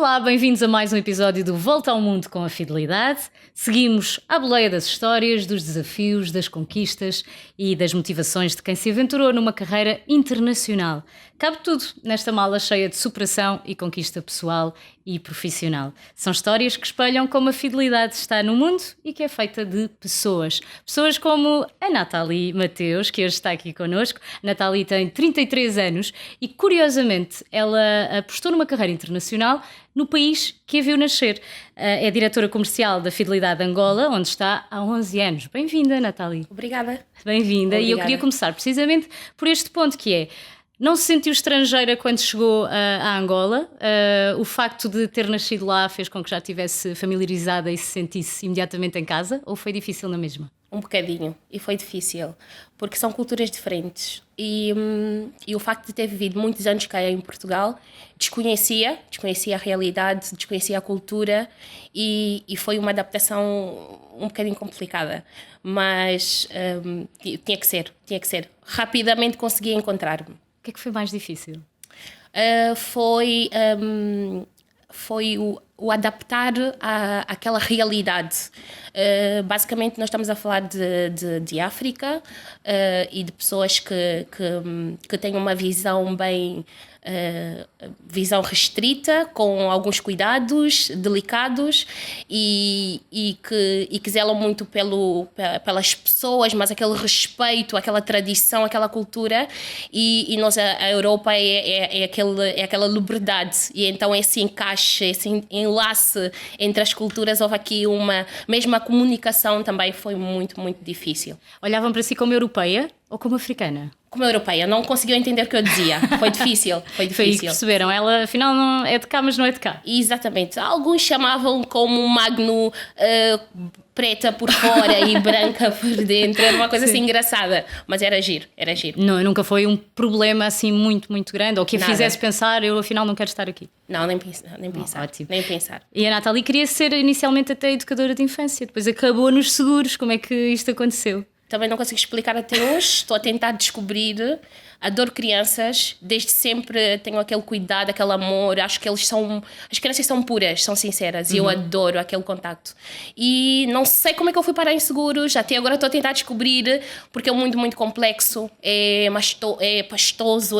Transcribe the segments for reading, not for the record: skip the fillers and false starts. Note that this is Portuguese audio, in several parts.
Olá, bem-vindos a mais um episódio do Volta ao Mundo com a Fidelidade. Seguimos à boleia das histórias, dos desafios, das conquistas e das motivações de quem se aventurou numa carreira internacional. Cabe tudo nesta mala cheia de superação e conquista pessoal e profissional. São histórias que espelham como a fidelidade está no mundo e que é feita de pessoas. Pessoas como a Nathalie Mateus, que hoje está aqui connosco. A Nathalie tem 33 anos e, curiosamente, ela apostou numa carreira internacional no país que a viu nascer. É diretora comercial da Fidelidade Angola, onde está há 11 anos. Bem-vinda, Nathalie. Obrigada. Bem-vinda. E eu queria começar precisamente por este ponto que é: não se sentiu estrangeira quando chegou a Angola? O facto de ter nascido lá fez com que já estivesse familiarizada e se sentisse imediatamente em casa? Ou foi difícil na mesma? Um bocadinho, e foi difícil, porque são culturas diferentes. E o facto de ter vivido muitos anos cá em Portugal, desconhecia a realidade, desconhecia a cultura e foi uma adaptação um bocadinho complicada. Mas tinha que ser. Rapidamente consegui encontrar-me. O que é que foi mais difícil? Foi o adaptar àquela realidade. Basicamente, nós estamos a falar de África e de pessoas que têm uma visão visão restrita, com alguns cuidados delicados e que zelam muito pelas pessoas, mas aquele respeito, aquela tradição, aquela cultura, e nós, a Europa é aquela liberdade, e então esse encaixe, esse enlace entre as culturas, houve aqui mesmo a comunicação também foi muito, muito difícil. Olhavam para si como europeia ou como africana? Como europeia, não conseguiu entender o que eu dizia. Foi difícil. Foi isso que perceberam. Ela, afinal, não é de cá, mas não é de cá. Exatamente. Alguns chamavam como Magno preta por fora e branca por dentro. Era uma coisa assim engraçada. Mas era giro. Não, nunca foi um problema assim muito, muito grande, ou que a Nada. fizesse pensar, eu afinal não quero estar aqui. Não, nem pensar. Ótimo. Nem pensar. E a Nathalie queria ser inicialmente até educadora de infância, depois acabou nos seguros. Como é que isto aconteceu? Também não consigo explicar até hoje. Estou a tentar descobrir. Adoro crianças. Desde sempre tenho aquele cuidado, aquele amor. Acho que as crianças são puras, são sinceras. E eu adoro aquele contacto. E não sei como é que eu fui parar em seguros. Até agora estou a tentar descobrir, porque é muito, muito complexo. É pastoso,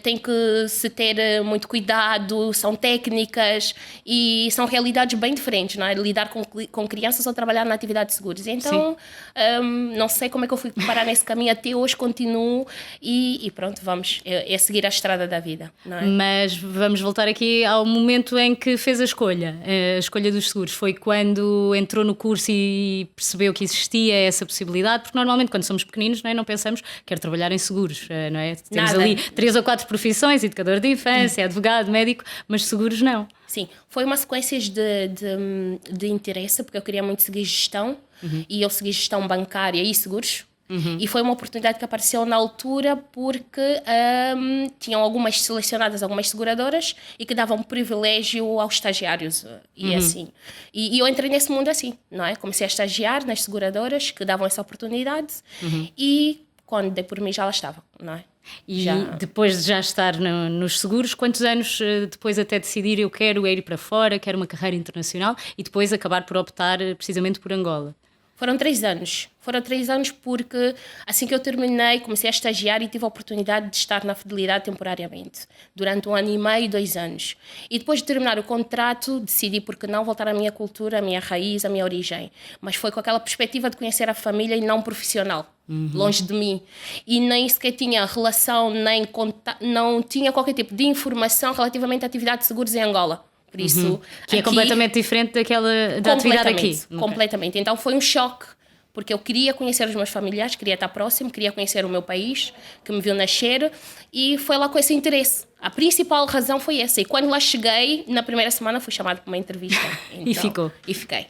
tem que se ter muito cuidado. São técnicas e são realidades bem diferentes, não é? Lidar com crianças ou trabalhar na atividade de seguros. Então, não sei como é que eu fui parar nesse caminho. Até hoje continuo. E pronto, vamos, é seguir a estrada da vida, não é? Mas vamos voltar aqui ao momento em que fez a escolha dos seguros. Foi quando entrou no curso e percebeu que existia essa possibilidade, porque normalmente quando somos pequeninos, não pensamos, quero trabalhar em seguros, não é? Temos ali 3 ou 4 profissões: educador de infância, advogado, médico, mas seguros não. Sim, foi uma sequência de interesse, porque eu queria muito seguir gestão, e eu segui gestão bancária e seguros. E foi uma oportunidade que apareceu na altura porque tinham algumas selecionadas, algumas seguradoras, e que davam privilégio aos estagiários e assim. E eu entrei nesse mundo assim, não é? Comecei a estagiar nas seguradoras que davam essa oportunidade e quando dei por mim já lá estava, não é? E depois de já estar nos seguros, quantos anos depois até decidir eu quero ir para fora, quero uma carreira internacional, e depois acabar por optar precisamente por Angola? Foram 3 anos. Foram 3 anos porque assim que eu terminei, comecei a estagiar e tive a oportunidade de estar na Fidelidade temporariamente. Durante 1 ano e meio, 2 anos. E depois de terminar o contrato, decidi por que não voltar à minha cultura, à minha raiz, à minha origem. Mas foi com aquela perspectiva de conhecer a família e não profissional. Longe de mim. E nem sequer tinha relação, não tinha qualquer tipo de informação relativamente à atividade de seguros em Angola. Por isso, que é completamente diferente da atividade aqui. Completamente. Então foi um choque, porque eu queria conhecer os meus familiares, queria estar próximo, queria conhecer o meu país, que me viu nascer, e foi lá com esse interesse. A principal razão foi essa. E quando lá cheguei, na primeira semana fui chamada para uma entrevista. Então, E ficou. E fiquei.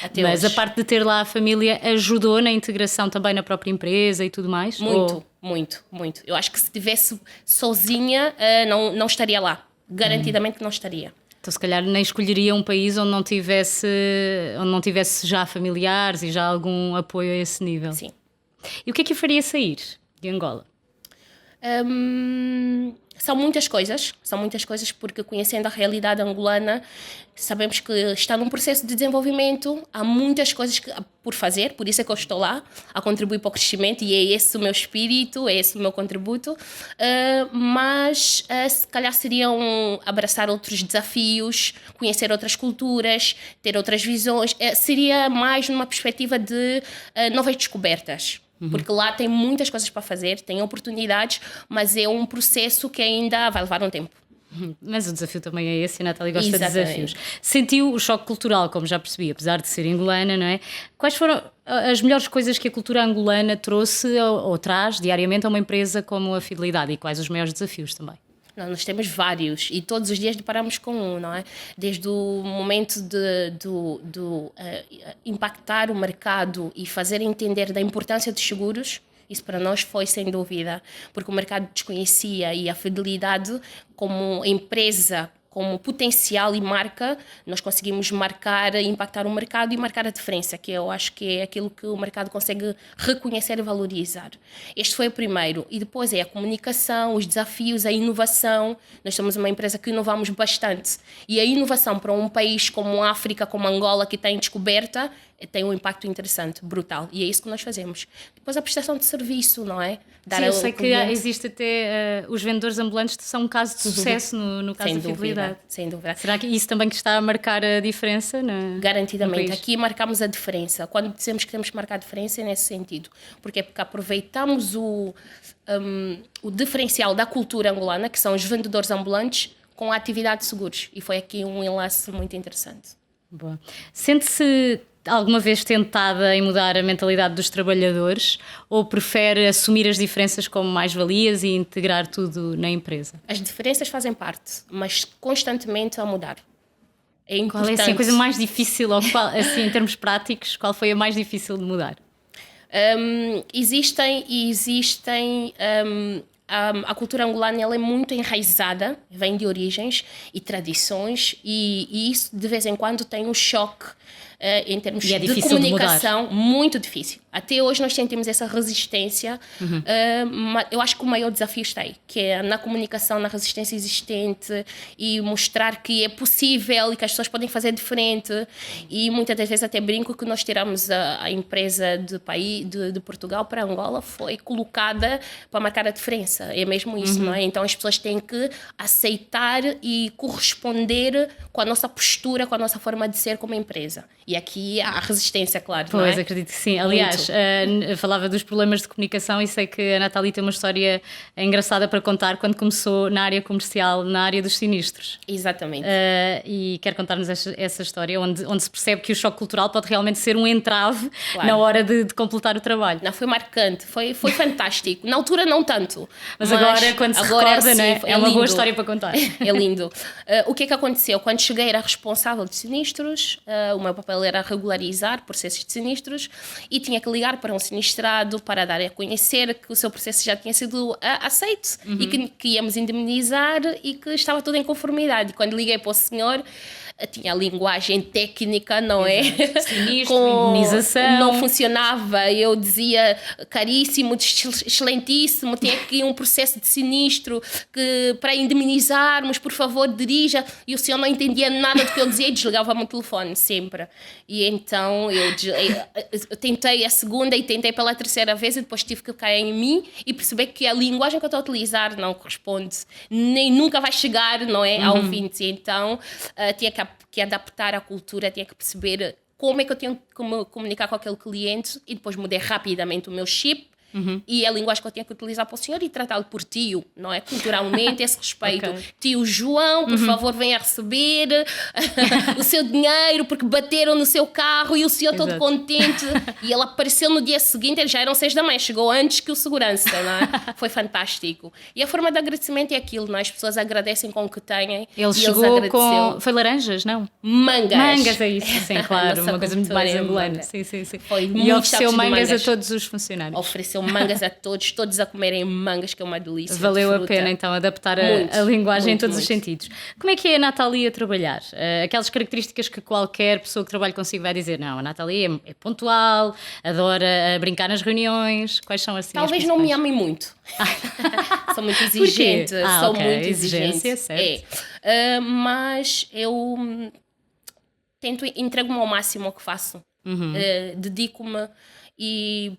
Até Mas hoje. a parte de ter lá a família ajudou na integração também na própria empresa e tudo mais? Muito. Eu acho que se estivesse sozinha, não estaria lá. Garantidamente não estaria. Então, se calhar, nem escolheria um país onde não tivesse já familiares e já algum apoio a esse nível. Sim. E o que é que o faria sair de Angola? são muitas coisas, porque conhecendo a realidade angolana, sabemos que está num processo de desenvolvimento, há muitas coisas por fazer, por isso é que eu estou lá, a contribuir para o crescimento, e é esse o meu espírito, é esse o meu contributo, mas se calhar seriam abraçar outros desafios, conhecer outras culturas, ter outras visões, seria mais numa perspectiva de novas descobertas. Porque lá tem muitas coisas para fazer, tem oportunidades, mas é um processo que ainda vai levar um tempo. Mas o desafio também é esse, e a Natália gosta de desafios. Sentiu o choque cultural, como já percebi, apesar de ser angolana, não é? Quais foram as melhores coisas que a cultura angolana trouxe ou traz diariamente a uma empresa como a Fidelidade, e quais os maiores desafios também? Não, nós temos vários e todos os dias deparamos com um, não é? Desde o momento de impactar o mercado e fazer entender da importância dos seguros. Isso para nós foi sem dúvida, porque o mercado desconhecia, e a Fidelidade como empresa, como potencial e marca, nós conseguimos marcar, impactar o mercado e marcar a diferença, que eu acho que é aquilo que o mercado consegue reconhecer e valorizar. Este foi o primeiro. E depois é a comunicação, os desafios, a inovação. Nós somos uma empresa que inovamos bastante. E a inovação para um país como a África, como Angola, que tem descoberta, tem um impacto interessante, brutal. E é isso que nós fazemos. Depois a prestação de serviço, não é? Sim, eu sei que existe até os vendedores ambulantes, são um caso de sucesso no caso da Fidelidade. Sem dúvida. Será que isso também que está a marcar a diferença? Garantidamente. Aqui marcamos a diferença. Quando dizemos que temos que marcar a diferença é nesse sentido. Porque aproveitamos o diferencial da cultura angolana, que são os vendedores ambulantes, com a atividade de seguros. E foi aqui um enlace muito interessante. Boa. Sente-se alguma vez tentada em mudar a mentalidade dos trabalhadores, ou prefere assumir as diferenças como mais-valias e integrar tudo na empresa? As diferenças fazem parte, mas constantemente a mudar. É importante. Qual é assim, a coisa mais difícil, ou qual, assim, em termos práticos, qual foi a mais difícil de mudar? A cultura angolana ela é muito enraizada, vem de origens e tradições, e isso de vez em quando tem um choque em termos de comunicação, muito difícil. Até hoje nós sentimos essa resistência. Eu acho que o maior desafio está aí, que é na comunicação, na resistência existente, e mostrar que é possível e que as pessoas podem fazer diferente. E muitas das vezes até brinco que nós tiramos a empresa de Portugal para Angola, foi colocada para marcar a diferença. É mesmo isso, não é? Então as pessoas têm que aceitar e corresponder com a nossa postura, com a nossa forma de ser como empresa. E aqui há resistência, claro. Pois, não é? Acredito que sim. Aliás, falava dos problemas de comunicação, e sei que a Natália tem uma história engraçada para contar quando começou na área comercial, na área dos sinistros. Exatamente. E quer contar-nos essa história, onde se percebe que o choque cultural pode realmente ser um entrave, claro, na hora de completar o trabalho. Não, foi marcante, foi fantástico. Na altura não tanto. Mas agora, quando se recorda, sim, né? É uma boa história para contar. É lindo. O que é que aconteceu? Quando cheguei era responsável de sinistros, o meu papel era regularizar processos de sinistros, e tinha que ligar para um sinistrado para dar a conhecer que o seu processo já tinha sido aceito, e que íamos indemnizar e que estava tudo em conformidade. E quando liguei para o senhor, tinha a linguagem técnica, não é? Sinistro, indemnização. Não funcionava. Eu dizia caríssimo, excelentíssimo, tem aqui um processo de sinistro que para indemnizarmos, por favor, dirija. E o senhor não entendia nada do que eu dizia e desligava-me o telefone sempre. E então eu tentei a segunda e tentei pela terceira vez, e depois tive que cair em mim e perceber que a linguagem que eu estou a utilizar não corresponde, nem nunca vai chegar, não é, ao ouvinte. Então tinha que adaptar a cultura, tinha que perceber como é que eu tenho que comunicar com aquele cliente, e depois mudei rapidamente o meu chip. E a linguagem que eu tinha que utilizar para o senhor, e tratá-lo por tio, não é? Culturalmente, esse respeito. Okay. Tio João, por favor, venha receber o seu dinheiro, porque bateram no seu carro, e o senhor todo contente. E ele apareceu no dia seguinte, já eram 6 da manhã, chegou antes que o segurança, não é? Foi fantástico. E a forma de agradecimento é aquilo, não é? As pessoas agradecem com o que têm. Ele chegou com... Foi laranjas, não? Mangas. É isso, sim, claro. Uma coisa muito mais angolana. Sim. Foi e muito ofereceu mangas a todos os funcionários. Ofereceu mangas a todos, todos a comerem mangas, que é uma delícia. Valeu a fruta. pena então adaptar Muito, a linguagem em muito, todos os muito. sentidos. Como é que é a Nathalie a trabalhar? Aquelas características que qualquer pessoa que trabalhe consigo vai dizer, não, a Nathalie é pontual, adora brincar nas reuniões. Quais são assim Talvez as não me principais? amem muito. Sou muito exigente. Sou ok, muito exigência, exigente. certo. Mas eu entrego-me ao máximo ao que faço. Dedico-me e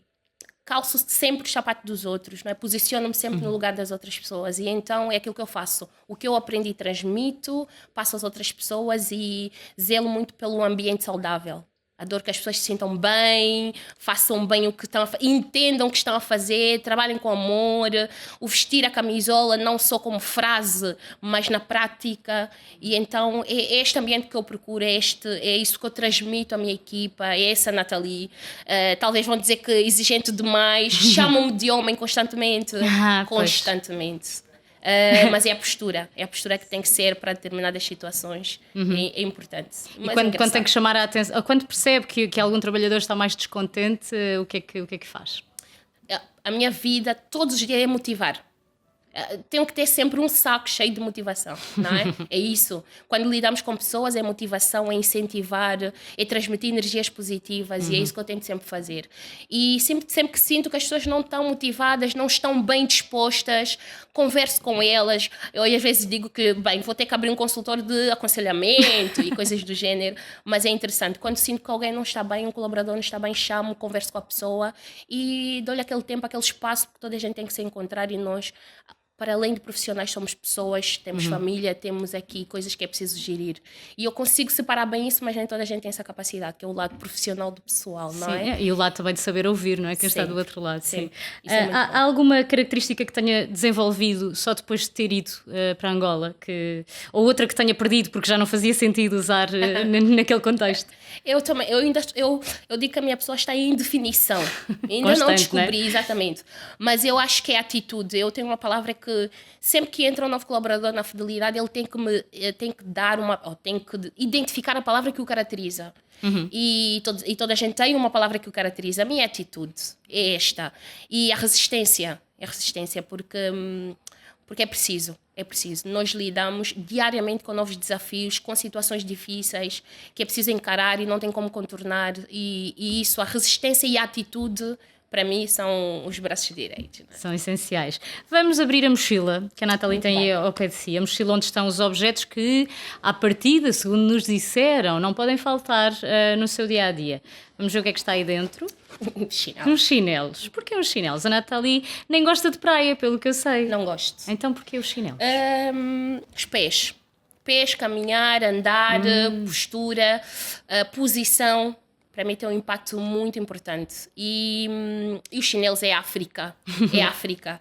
calço sempre o sapato dos outros, não é? Posiciono-me sempre no lugar das outras pessoas e então é aquilo que eu faço. O que eu aprendi transmito, passo às outras pessoas e zelo muito pelo ambiente saudável. Adoro que as pessoas se sintam bem, façam bem o que estão a fazer, entendam o que estão a fazer, trabalhem com amor, o vestir a camisola não só como frase, mas na prática. E então é este ambiente que eu procuro, é isso que eu transmito à minha equipa, é essa Nathalie. Talvez vão dizer que exigente demais, chamam-me de homem constantemente, Pois. constantemente. Mas é a postura que tem que ser para determinadas situações, é importante. E Mas quando tem que chamar a atenção, ou quando percebe que algum trabalhador está mais descontente, o que é que faz? A minha vida todos os dias é motivar. Tenho que ter sempre um saco cheio de motivação, não é? É isso. Quando lidamos com pessoas, é motivação, é incentivar, é transmitir energias positivas e é isso que eu tento sempre fazer. E sempre que sinto que as pessoas não estão motivadas, não estão bem dispostas, converso com elas. Eu às vezes digo que, bem, vou ter que abrir um consultório de aconselhamento e coisas do género, mas é interessante. Quando sinto que alguém não está bem, um colaborador não está bem, chamo, converso com a pessoa e dou-lhe aquele tempo, aquele espaço, porque toda a gente tem que se encontrar e nós, para além de profissionais, somos pessoas, temos família, temos aqui coisas que é preciso gerir. E eu consigo separar bem isso, mas nem toda a gente tem essa capacidade, que é o lado profissional do pessoal, não é? E o lado também de saber ouvir, não é? Quem está do Sempre, outro lado. Sim. sempre. Isso é muito bom. Há alguma característica que tenha desenvolvido só depois de ter ido para Angola? Ou outra que tenha perdido porque já não fazia sentido usar naquele contexto? Eu também, eu digo que a minha pessoa está em indefinição. Ainda não Constante, descobri, né? exatamente. Mas eu acho que é atitude. Eu tenho uma palavra que sempre que entra um novo colaborador na fidelidade, ele tem que dar ou tem que identificar a palavra que o caracteriza. E toda a gente tem uma palavra que o caracteriza. A minha atitude é esta. E a resistência. É resistência porque é preciso. É preciso. Nós lidamos diariamente com novos desafios, com situações difíceis que é preciso encarar e não tem como contornar. E isso, a resistência e a atitude, para mim, são os braços direitos. Né? São essenciais. Vamos abrir a mochila que a Nathalie tem aí ao pé de si. A mochila onde estão os objetos que, à partida, segundo nos disseram, não podem faltar no seu dia-a-dia. Vamos ver o que é que está aí dentro. Chinelo. Uns chinelos. Porquê uns chinelos? A Nathalie nem gosta de praia, pelo que eu sei. Não gosto. Então porquê os chinelos? Os pés. Pés, caminhar, andar, postura, posição. Para mim tem um impacto muito importante. E os chinelos é a África. É a África.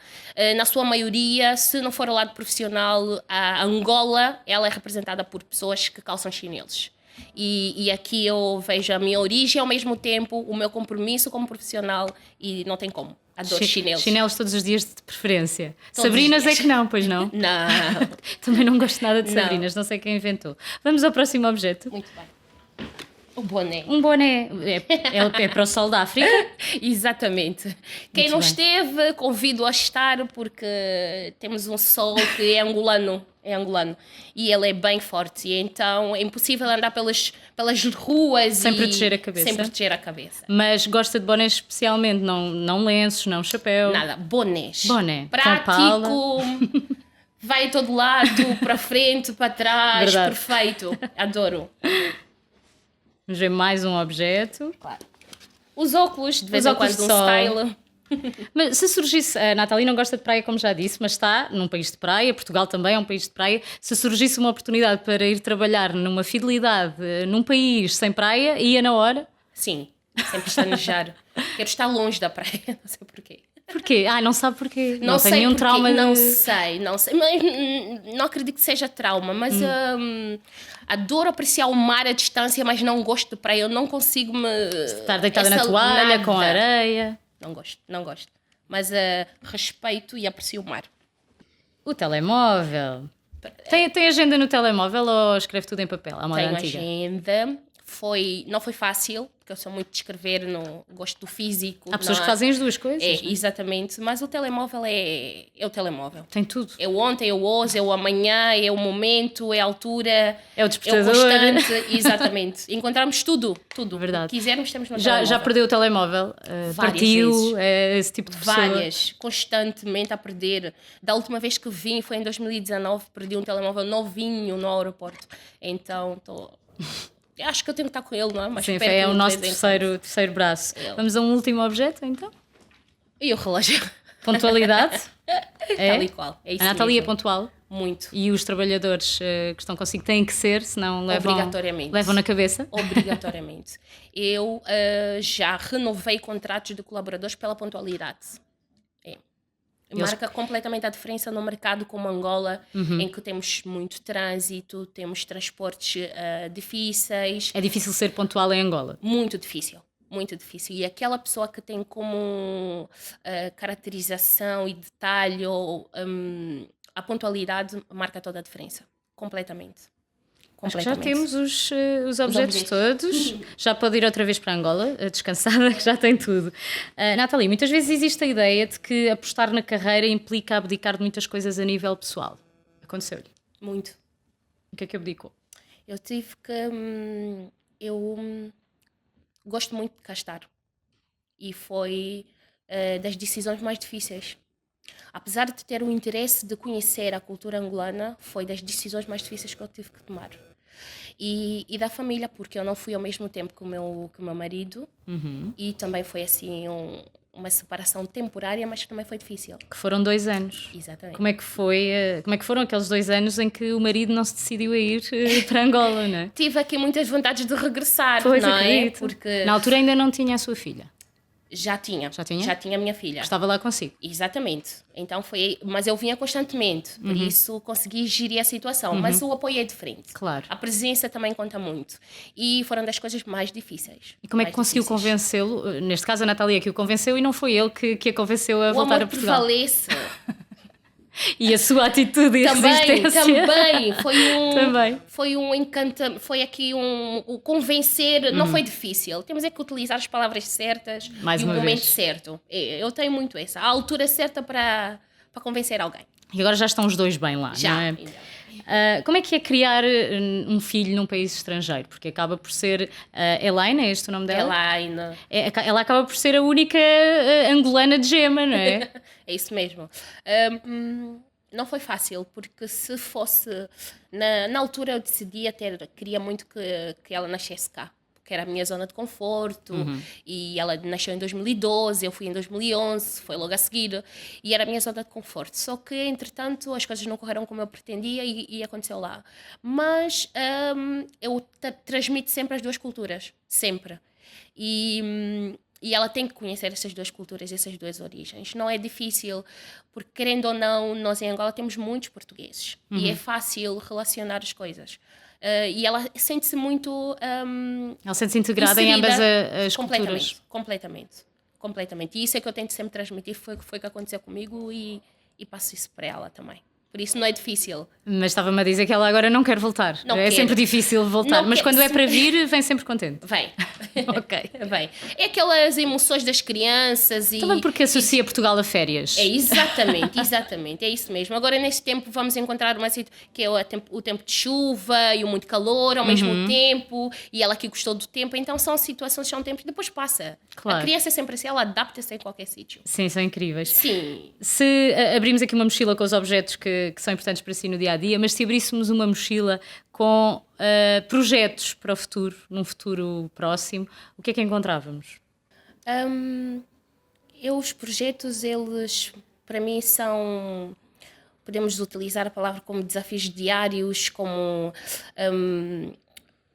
Na sua maioria, se não for ao lado profissional, a Angola, ela é representada por pessoas que calçam chinelos. E aqui eu vejo a minha origem, ao mesmo tempo o meu compromisso como profissional e não tem como. Adoro chinelos. Chinelos todos os dias de preferência. Todos Sabrinas os dias. é que não, pois não? Não. Também não gosto nada de Não. Sabrinas, não sei quem inventou. Vamos ao próximo objeto. Muito bem. O boné. Um boné. É para o sol da África? Exatamente. Quem não bem. esteve, convido a estar porque temos um sol que é angolano. É angolano. E ele é bem forte. E então é impossível andar pelas ruas Sem proteger a cabeça. Sem proteger a cabeça. Mas gosta de bonés especialmente, não lenços, não chapéu. Nada. Bonés. Boné. Com Prático. pala. Vai a todo lado, para frente, para trás. Verdade. Perfeito. Adoro. Vamos ver mais um objeto. Claro. Os óculos, de vez Os em óculos quando, um de sol. style. Mas se surgisse, a Nathalie não gosta de praia, como já disse, mas está num país de praia, Portugal também é um país de praia. Se surgisse uma oportunidade para ir trabalhar numa fidelidade num país sem praia, ia na hora? Sim, sem pestanejar. Quero estar longe da praia, não sei porquê. Porquê? Não sabe porquê. Não tem sei nenhum porquê, trauma não de... sei. Mas, não acredito que seja trauma, mas adoro apreciar o mar à distância, mas não gosto de praia. Eu não consigo me... Estar deitada na toalha, com areia. Não gosto. Mas respeito e aprecio o mar. O telemóvel. Tem agenda no telemóvel ou escreve tudo em papel? À moda Tenho antiga. agenda, não foi fácil, porque eu sou muito de escrever, não gosto do físico. Há pessoas que fazem as duas coisas. É, exatamente. Mas o telemóvel é o telemóvel. Tem tudo. É o ontem, é o hoje, é o amanhã, é o momento, é a altura. É o despertador. É o constante. Exatamente. Encontramos tudo. Verdade. O que quisermos, temos no Já telemóvel. perdeu o telemóvel? Partiu? vezes. É esse tipo de pessoa? Várias. Constantemente a perder. Da última vez que vim, foi em 2019, perdi um telemóvel novinho no aeroporto. Então, acho que eu tenho que estar com ele, não é? Mas Sim, perco é o de nosso vez em quando. terceiro braço. Vamos a um último objeto, então? E o relógio? Pontualidade? Tal e qual. É isso A Nathalie é mesmo. pontual? Muito. E os trabalhadores que estão consigo têm que ser, senão Obrigatoriamente. levam na cabeça? Obrigatoriamente. Eu já renovei contratos de colaboradores pela pontualidade. Marca completamente a diferença no mercado como Angola, em que temos muito trânsito, temos transportes difíceis. É difícil ser pontual em Angola? Muito difícil. Muito difícil. E aquela pessoa que tem como caracterização e detalhe a pontualidade marca toda a diferença. Completamente. Acho que já temos os objetos todos. Já pode ir outra vez para Angola, descansada, que já tem tudo. Nathalie, muitas vezes existe a ideia de que apostar na carreira implica abdicar de muitas coisas a nível pessoal. Aconteceu-lhe? Muito. O que é que abdicou? Eu tive que... gosto muito de cá estar. E foi das decisões mais difíceis. Apesar de ter o interesse de conhecer a cultura angolana, foi das decisões mais difíceis que eu tive que tomar. E da família, porque eu não fui ao mesmo tempo que o meu marido. E também foi assim uma separação temporária, mas que também foi difícil. Que foram 2 anos. Exatamente. Como é que foram aqueles 2 anos em que o marido não se decidiu a ir para Angola, não é? Tive aqui muitas vontades de regressar, Pois, não acredito. é? Porque Na altura ainda não tinha a sua filha. já tinha. Já tinha? Já tinha a minha filha. Estava lá consigo. Exatamente. Então mas eu vinha constantemente, por isso consegui gerir a situação. Mas o apoio é diferente. Claro. A presença também conta muito. E foram das coisas mais difíceis. E como é que conseguiu convencê-lo? Neste caso a Nathalie é que o convenceu e não foi ele que a convenceu a voltar a Portugal. O amor prevalece. E a sua atitude e resistência. Também. Também. Foi um encantamento, foi aqui o convencer, não foi difícil. Temos é que utilizar as palavras certas Mais e o uma momento vez. certo. Eu tenho muito essa, a altura certa para convencer alguém. E agora já estão os dois bem lá, Já. não é? Como é que é criar um filho num país estrangeiro? Porque acaba por ser... Elaine, é este o nome dela? Elaine. Ela acaba por ser a única angolana de gema, não é? É isso mesmo. Não foi fácil, porque se fosse... Na altura eu decidia queria muito que ela nascesse cá, que era a minha zona de conforto, e ela nasceu em 2012, eu fui em 2011, foi logo a seguir, e era a minha zona de conforto. Só que, entretanto, as coisas não correram como eu pretendia e aconteceu lá. Mas eu transmito sempre as duas culturas, sempre. E ela tem que conhecer essas duas culturas, essas duas origens. Não é difícil, porque querendo ou não, nós em Angola temos muitos portugueses, e é fácil relacionar as coisas. E ela sente-se muito Ela sente-se integrada em ambas as culturas. Completamente. E isso é que eu tento sempre transmitir, foi o que aconteceu comigo e passo isso para ela também. Por isso não é difícil. Mas estava-me a dizer que ela agora não quer voltar. Não é quero. sempre difícil voltar, Não mas quero. quando é para vir, vem sempre contente. Vem. Ok. Vem. É aquelas emoções das crianças e... Também porque associa Portugal a férias. É exatamente, é isso mesmo. Agora neste tempo vamos encontrar uma situação que é o tempo de chuva e o muito calor ao mesmo tempo, e ela que gostou do tempo, então são situações, são tempos, depois passa. Claro. A criança é sempre assim, ela adapta-se em qualquer sítio. Sim, são incríveis. Sim. Se abrimos aqui uma mochila com os objetos que são importantes para si no dia-a-dia, mas se abríssemos uma mochila com projetos para o futuro, num futuro próximo, o que é que encontrávamos? Os projetos, eles, para mim, são... Podemos utilizar a palavra como desafios diários, como...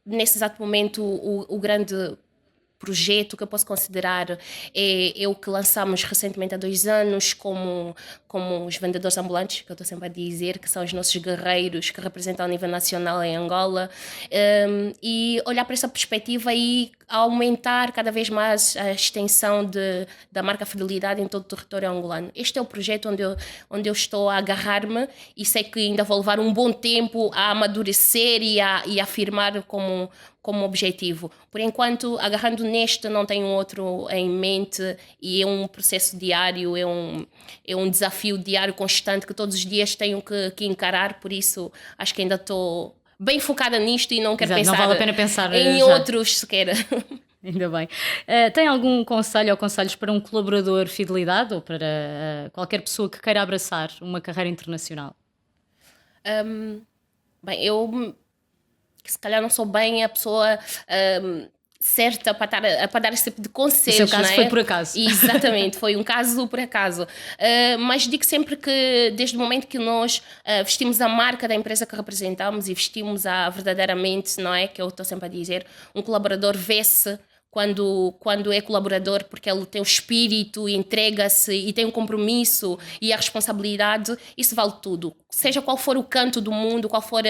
nesse exato momento, o grande projeto que eu posso considerar é o que lançamos recentemente há 2 anos como os vendedores ambulantes, que eu estou sempre a dizer, que são os nossos guerreiros que representam a nível nacional em Angola, e olhar para essa perspectiva e aumentar cada vez mais a extensão da marca Fidelidade em todo o território angolano. Este é o projeto onde eu estou a agarrar-me e sei que ainda vou levar um bom tempo a amadurecer e a afirmar como como objetivo. Por enquanto, agarrando neste, não tenho outro em mente e é um processo diário, é um desafio diário constante que todos os dias tenho que encarar, por isso acho que ainda estou bem focada nisto e não quero pensar não vale a pena pensar em já. outros sequer. Ainda bem. Tem algum conselho ou conselhos para um colaborador fidelidade ou para qualquer pessoa que queira abraçar uma carreira internacional? Bem, eu se calhar não sou bem a pessoa certa para dar esse tipo de conselhos. O seu caso não é? foi por acaso. Exatamente, foi um caso por acaso. Mas digo sempre que desde o momento que nós vestimos a marca da empresa que representamos e vestimos-a verdadeiramente, não é? Que eu estou sempre a dizer, um colaborador vê-se quando é colaborador, porque ele tem o espírito, entrega-se e tem um compromisso e a responsabilidade, isso vale tudo. Seja qual for o canto do mundo, qual for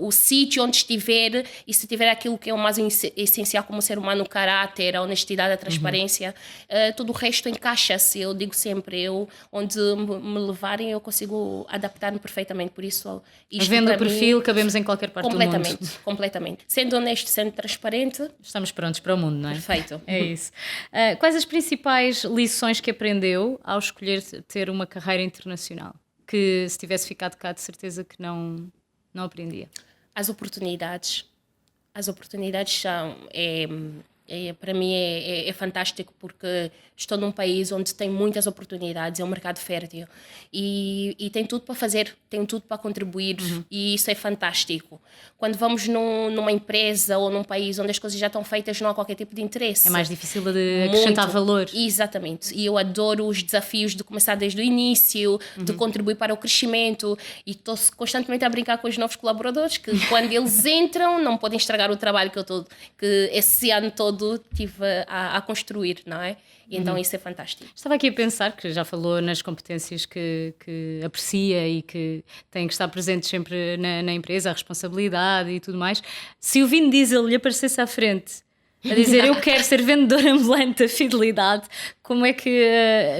o sítio onde estiver, e se tiver aquilo que é o mais essencial como ser humano, o caráter, a honestidade, a transparência, tudo o resto encaixa-se. Eu digo sempre, onde me levarem eu consigo adaptar-me perfeitamente, por isso isto Vendo o para perfil, mim, cabemos em qualquer parte do mundo. completamente. Sendo honesto, sendo transparente, estamos prontos para o mundo, não é? Perfeito. É isso. Quais as principais lições que aprendeu ao escolher ter uma carreira internacional? Que se tivesse ficado cá, de certeza que não aprendia. As oportunidades são... para mim é fantástico porque estou num país onde tem muitas oportunidades, é um mercado fértil e tem tudo para fazer, tem tudo para contribuir e isso é fantástico. Quando vamos numa empresa ou num país onde as coisas já estão feitas, não há qualquer tipo de interesse. É mais difícil de acrescentar valor. Exatamente. E eu adoro os desafios de começar desde o início, de contribuir para o crescimento e estou constantemente a brincar com os novos colaboradores que quando eles entram não podem estragar o trabalho que esse ano todo estive a construir, não é? E então isso é fantástico. Estava aqui a pensar, que já falou nas competências que aprecia e que têm que estar presentes sempre na empresa, a responsabilidade e tudo mais. Se o Vin Diesel lhe aparecesse à frente a dizer eu quero ser vendedor ambulante da fidelidade, como é que...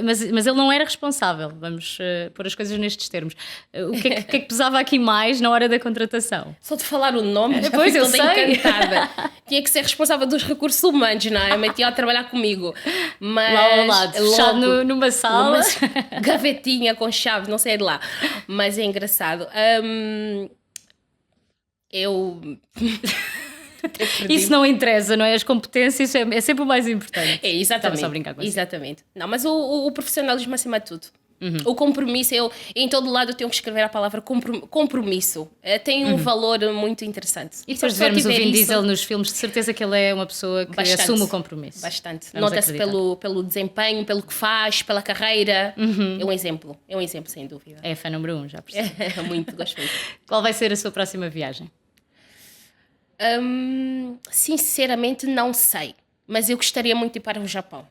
mas ele não era responsável, vamos pôr as coisas nestes termos. O que é que pesava aqui mais na hora da contratação? Só de falar o nome, já Pois, eu fico sei. encantada. Tinha que ser responsável dos recursos humanos, não é? Metia a trabalhar comigo. Mas, Lá ao lado, fechado numa sala. Gavetinha com chave, não sei de lá. Mas é engraçado. Isso não interessa, não é? As competências é sempre o mais importante. É, exatamente. Estava só a brincar com isso. Exatamente. Não, mas o profissionalismo acima de tudo. O compromisso, em todo lado eu tenho que escrever a palavra compromisso. Tem um valor muito interessante. E depois de vermos o Vin Diesel nos filmes, de certeza que ele é uma pessoa que assume o compromisso. Bastante. Vamos Nota-se pelo desempenho, pelo que faz, pela carreira. É um exemplo sem dúvida. É fã número 1, já percebi. Muito, gosto muito. Qual vai ser a sua próxima viagem? Sinceramente não sei, mas eu gostaria muito de ir para o Japão.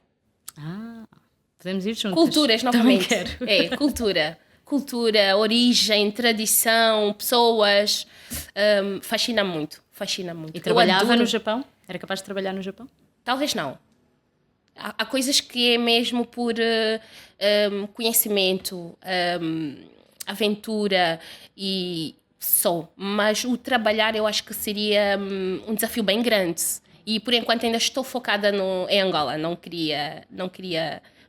Podemos ir juntos. Culturas, novamente. Também quero. Cultura, origem, tradição, pessoas, fascina muito. E trabalhava no Japão? Era capaz de trabalhar no Japão? Talvez não. Há coisas que é mesmo por conhecimento, aventura e mas o trabalhar eu acho que seria um desafio bem grande e por enquanto ainda estou focada em Angola, não queria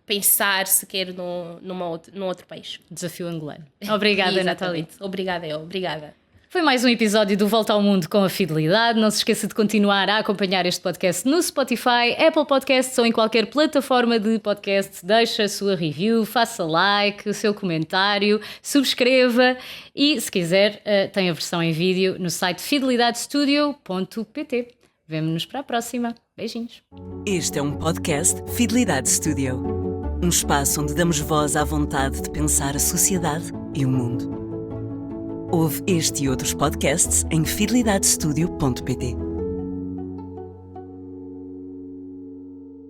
pensar sequer num outro país. Desafio angolano. Obrigada, Nathalie. Obrigada. Foi mais um episódio do Volta ao Mundo com a Fidelidade. Não se esqueça de continuar a acompanhar este podcast no Spotify, Apple Podcasts ou em qualquer plataforma de podcast. Deixe a sua review, faça like, o seu comentário, subscreva e, se quiser, tem a versão em vídeo no site fidelidadestudio.pt. Vemo-nos para a próxima. Beijinhos. Este é um podcast Fidelidade Studio. Um espaço onde damos voz à vontade de pensar a sociedade e o mundo. Ouve este e outros podcasts em fidelidadestudio.pt.